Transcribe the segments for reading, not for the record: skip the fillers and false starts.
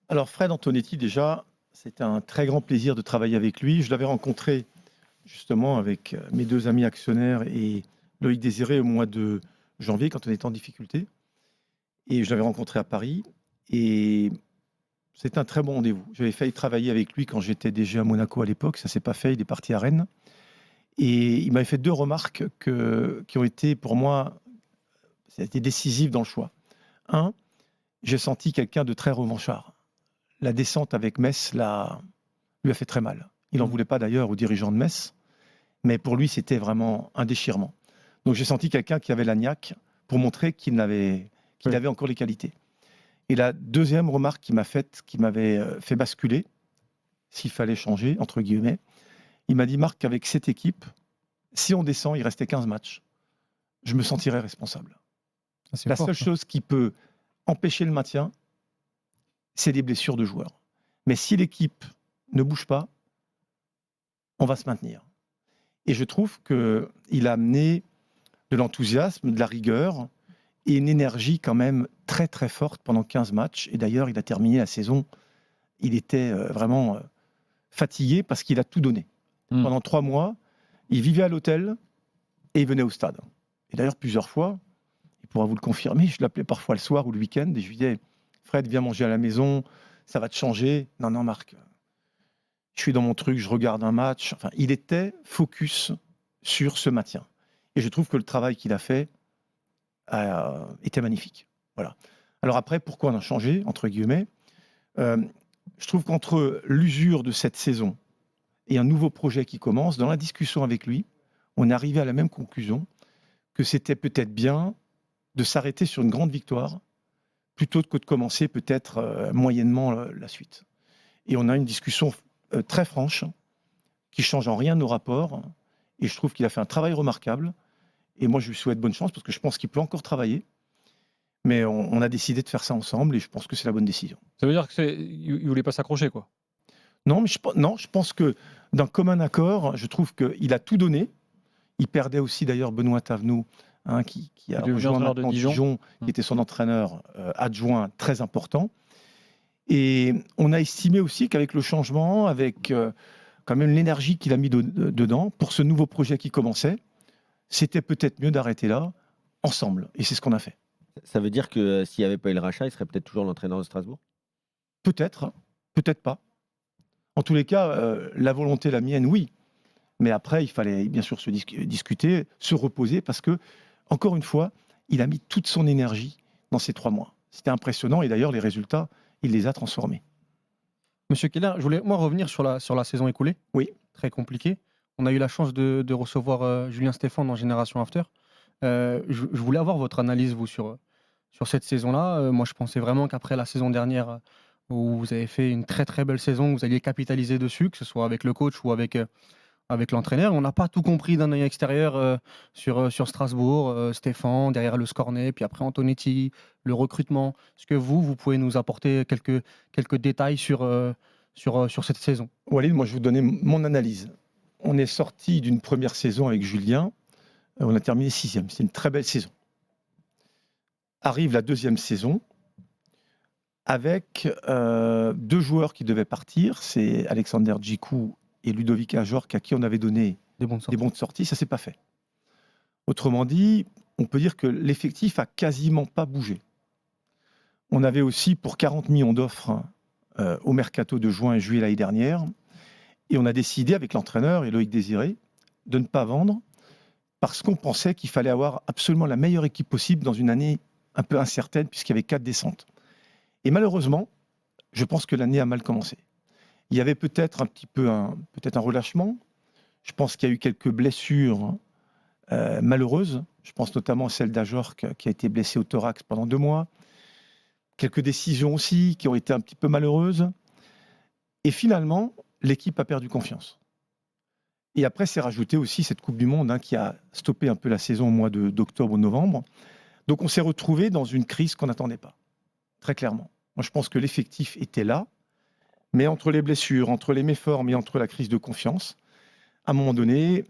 Alors Fred Antonetti, déjà, c'était un très grand plaisir de travailler avec lui. Je l'avais rencontré justement avec mes 2 amis actionnaires et Loïc Désiré au mois de janvier quand on était en difficulté et je l'avais rencontré à Paris et c'était un très bon rendez-vous. J'avais failli travailler avec lui quand j'étais DG à Monaco à l'époque, ça s'est pas fait, il est parti à Rennes et il m'avait fait 2 remarques qui ont été pour moi, ça a été décisif dans le choix. Un, j'ai senti quelqu'un de très revanchard. La descente avec Metz lui a fait très mal. Il n'en Mmh. voulait pas d'ailleurs aux dirigeants de Metz, mais pour lui, c'était vraiment un déchirement. Donc j'ai senti quelqu'un qui avait la niaque pour montrer qu'il Oui. avait encore les qualités. Et la deuxième remarque qu'il m'a faite, qui m'avait fait basculer, s'il fallait changer, entre guillemets, il m'a dit, Marc, qu'avec cette équipe, si on descend, il restait 15 matchs, je me sentirais responsable. Ah, c'est La fort seule ça. chose qui peut empêcher le maintien, c'est des blessures de joueurs. Mais si l'équipe ne bouge pas, on va se maintenir. Et je trouve qu'il a amené de l'enthousiasme, de la rigueur et une énergie quand même très très forte pendant 15 matchs. Et d'ailleurs, il a terminé la saison, il était vraiment fatigué parce qu'il a tout donné. Mmh. Pendant 3 mois, il vivait à l'hôtel et il venait au stade. Et d'ailleurs, plusieurs fois, il pourra vous le confirmer, je l'appelais parfois le soir ou le week-end et je lui disais, Fred, viens manger à la maison, ça va te changer. Non, non, Marc, je suis dans mon truc, je regarde un match. Enfin, il était focus sur ce maintien. Et je trouve que le travail qu'il a fait était magnifique. Voilà. Alors après, pourquoi on a changé, entre guillemets Je trouve qu'entre l'usure de cette saison et un nouveau projet qui commence, dans la discussion avec lui, on est arrivé à la même conclusion que c'était peut-être bien de s'arrêter sur une grande victoire plutôt que de commencer peut-être moyennement la suite. Et on a une discussion très franche qui change en rien nos rapports. Et je trouve qu'il a fait un travail remarquable. Et moi, je lui souhaite bonne chance parce que je pense qu'il peut encore travailler. Mais on a décidé de faire ça ensemble et je pense que c'est la bonne décision. Ça veut dire que il voulait pas s'accrocher, quoi? Non, mais non, je pense que d'un commun accord, je trouve qu'il a tout donné. Il perdait aussi d'ailleurs Benoît Tavenou, hein, qui Il a est devenu rejoint entraîneur de maintenant Dijon. Dijon, Mmh. qui était son entraîneur adjoint très important. Et on a estimé aussi qu'avec le changement, avec quand même l'énergie qu'il a mis dedans pour ce nouveau projet qui commençait, c'était peut-être mieux d'arrêter là, ensemble. Et c'est ce qu'on a fait. Ça veut dire que, s'il n'y avait pas eu le rachat, il serait peut-être toujours l'entraîneur de Strasbourg? Peut-être, peut-être pas. En tous les cas, la volonté, la mienne, oui. Mais après, il fallait bien sûr se discuter, se reposer, parce que, encore une fois, il a mis toute son énergie dans ces 3 mois. C'était impressionnant et d'ailleurs, les résultats, il les a transformés. Monsieur Keller, je voulais moi revenir sur la saison écoulée, Oui, très compliquée. On a eu la chance de recevoir, Julien Stéphan dans Génération After. Je voulais avoir votre analyse vous sur cette saison-là. Moi je pensais vraiment qu'après la saison dernière, où vous avez fait une très, très belle saison, vous alliez capitaliser dessus, que ce soit avec le coach ou avec l'entraîneur. On n'a pas tout compris d'un œil extérieur, sur Strasbourg, Stéphan, derrière le Scornet, puis après Antonetti, le recrutement. Est-ce que vous pouvez nous apporter quelques détails sur cette saison? Walid, moi je vais vous donner mon analyse. On est sorti d'une première saison avec Julien, on a terminé 6e. C'est une très belle saison. Arrive la deuxième saison avec 2 joueurs qui devaient partir, c'est Alexander Djikou et Ludovic Ajorc à qui on avait donné Des bons des sorties. bons de sortie, ça s'est pas fait. Autrement dit, on peut dire que l'effectif a quasiment pas bougé. On avait aussi pour 40 millions d'offres au mercato de juin et juillet l'année dernière, et on a décidé avec l'entraîneur et Loïc Désiré de ne pas vendre parce qu'on pensait qu'il fallait avoir absolument la meilleure équipe possible dans une année un peu incertaine puisqu'il y avait 4 descentes. Et malheureusement, je pense que l'année a mal commencé. Il y avait peut-être un petit peu peut-être un relâchement. Je pense qu'il y a eu quelques blessures malheureuses. Je pense notamment à celle d'Ajorc qui a été blessé au thorax pendant 2 mois. Quelques décisions aussi qui ont été un petit peu malheureuses. Et finalement, l'équipe a perdu confiance. Et après, c'est rajouté aussi cette Coupe du Monde qui a stoppé un peu la saison au mois d'octobre ou novembre. Donc on s'est retrouvé dans une crise qu'on n'attendait pas, très clairement. Moi, je pense que l'effectif était là, mais entre les blessures, entre les méformes et entre la crise de confiance, à un moment donné,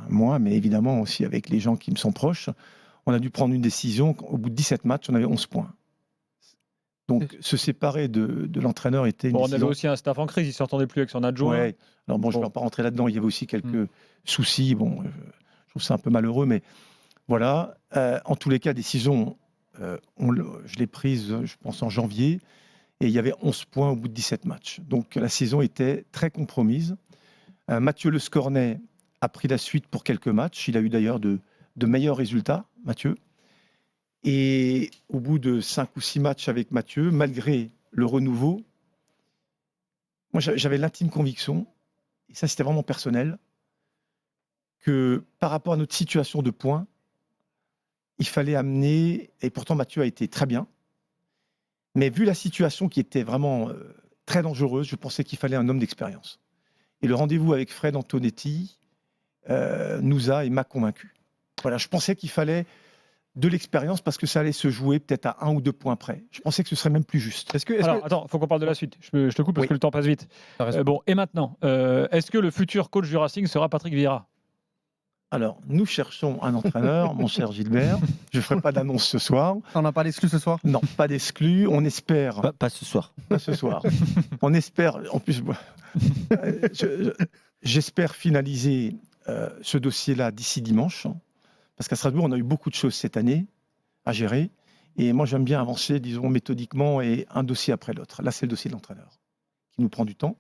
moi, mais évidemment aussi avec les gens qui me sont proches, on a dû prendre une décision. Au bout de 17 matchs, on avait 11 points. Donc, se séparer de l'entraîneur était une Bon, on avait décision. aussi un staff en crise, il ne s'entendait plus avec son adjoint. Ouais. Alors bon, je ne Bon. vais pas rentrer là-dedans. Il y avait aussi quelques soucis. Bon, je trouve ça un peu malheureux, mais voilà. En tous les cas, décision, je l'ai prise, je pense, en janvier. Et il y avait 11 points au bout de 17 matchs. Donc la saison était très compromise. Mathieu Le Scornet a pris la suite pour quelques matchs. Il a eu d'ailleurs de meilleurs résultats, Mathieu. Et au bout de 5 ou 6 matchs avec Mathieu, malgré le renouveau, moi j'avais l'intime conviction, et ça c'était vraiment personnel, que par rapport à notre situation de points, il fallait amener, et pourtant Mathieu a été très bien, mais vu la situation qui était vraiment très dangereuse, je pensais qu'il fallait un homme d'expérience. Et le rendez-vous avec Fred Antonetti m'a convaincu. Voilà, je pensais qu'il fallait de l'expérience parce que ça allait se jouer peut-être à 1 ou 2 points près. Je pensais que ce serait même plus juste. Alors, attends, il faut qu'on parle de la suite. Je te coupe parce Oui. que le temps passe vite. T'as raison. Bon, et maintenant, est-ce que le futur coach du Racing sera Patrick Vieira? Alors, nous cherchons un entraîneur, mon cher Gilbert. Je ne ferai pas d'annonce ce soir. On n'a pas d'exclus ce soir. Non, pas d'exclus. On espère, Pas ce soir. pas ce soir. On espère, en plus, j'espère finaliser ce dossier-là d'ici dimanche. Parce qu'à Strasbourg, on a eu beaucoup de choses cette année à gérer. Et moi, j'aime bien avancer, disons, méthodiquement et un dossier après l'autre. Là, c'est le dossier de l'entraîneur qui nous prend du temps.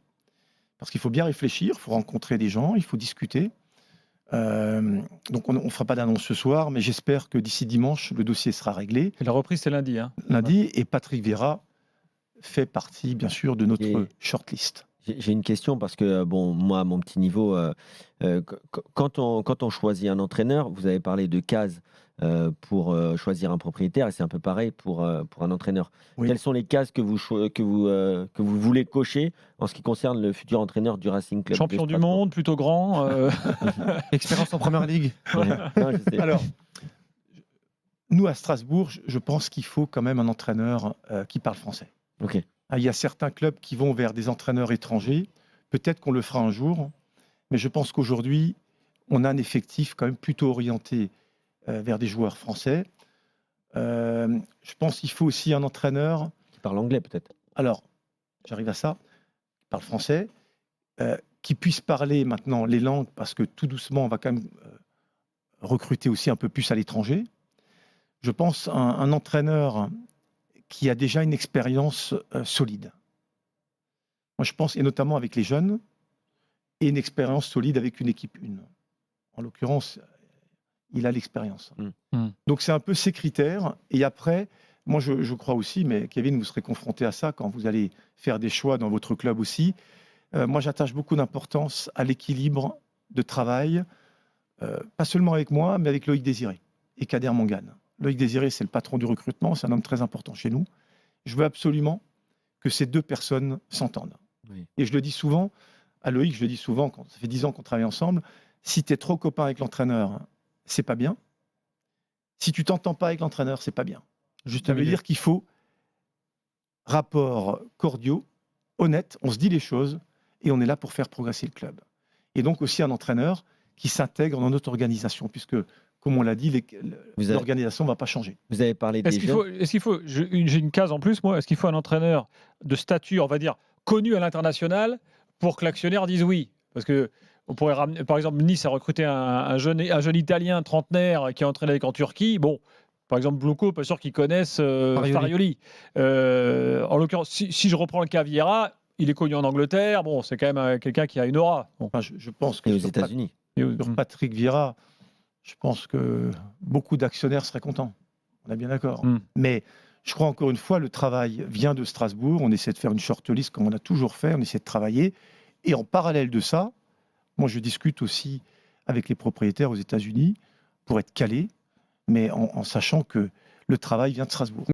Parce qu'il faut bien réfléchir, il faut rencontrer des gens, il faut discuter. Donc, on ne fera pas d'annonce ce soir, mais j'espère que d'ici dimanche, le dossier sera réglé. Et la reprise, c'est lundi. Hein. Lundi, et Patrick Vieira fait partie, bien sûr, de notre Et- shortlist. J'ai une question parce que, bon, moi, à mon petit niveau, quand on choisit un entraîneur, vous avez parlé de cases pour choisir un propriétaire et c'est un peu pareil pour un entraîneur. Oui. Quelles sont les cases que vous voulez cocher en ce qui concerne le futur entraîneur du Racing Club de Champion du Strasbourg? monde, plutôt grand. Expérience en première ligue. Ouais. Non, je sais. Alors, nous, à Strasbourg, je pense qu'il faut quand même un entraîneur qui parle français. Ok. Il y a certains clubs qui vont vers des entraîneurs étrangers. Peut-être qu'on le fera un jour, mais je pense qu'aujourd'hui, on a un effectif quand même plutôt orienté vers des joueurs français. Je pense qu'il faut aussi un entraîneur. Qui parle anglais peut-être. Alors, j'arrive à ça. Qui parle français, qui puisse parler maintenant les langues, parce que tout doucement, on va quand même recruter aussi un peu plus à l'étranger. Je pense un entraîneur qui a déjà une expérience solide. Moi, je pense, et notamment avec les jeunes, et une expérience solide avec une équipe 1. En l'occurrence, il a l'expérience. Donc, c'est un peu ces critères. Et après, moi, je crois aussi, mais Kevin, vous serez confronté à ça quand vous allez faire des choix dans votre club aussi. Moi, j'attache beaucoup d'importance à l'équilibre de travail, pas seulement avec moi, mais avec Loïc Désiré et Kader Mangane. Loïc Désiré, c'est le patron du recrutement, c'est un homme très important chez nous. Je veux absolument que ces deux personnes s'entendent. Oui. Et je le dis souvent, à Loïc, je le dis souvent, quand ça fait 10 ans qu'on travaille ensemble, si tu es trop copain avec l'entraîneur, c'est pas bien. Si tu t'entends pas avec l'entraîneur, c'est pas bien. Juste Ça veut dire qu'il faut rapports cordiaux, honnêtes, on se dit les choses et on est là pour faire progresser le club. Et donc aussi un entraîneur qui s'intègre dans notre organisation, puisque, comme on l'a dit, l'organisation ne va pas changer. Vous avez parlé des jeunes. Est-ce qu'il faut j'ai une case en plus, moi. Est-ce qu'il faut un entraîneur de stature, on va dire, connu à l'international pour que l'actionnaire dise oui? Parce que on pourrait ramener, par exemple, Nice a recruté un jeune Italien trentenaire qui est entraîné en Turquie. Bon, par exemple, Blouco, pas sûr qu'ils connaissent Farioli. En l'occurrence, si je reprends le cas Vieira, il est connu en Angleterre. Bon, c'est quand même quelqu'un qui a une aura. Bon. Enfin, je pense que Et aux sur États-Unis. sur Patrick Vieira, je pense que beaucoup d'actionnaires seraient contents. On est bien d'accord. Mais je crois encore une fois, le travail vient de Strasbourg. On essaie de faire une shortlist comme on a toujours fait. On essaie de travailler. Et en parallèle de ça, moi, je discute aussi avec les propriétaires aux États-Unis pour être calé, mais en sachant que le travail vient de Strasbourg.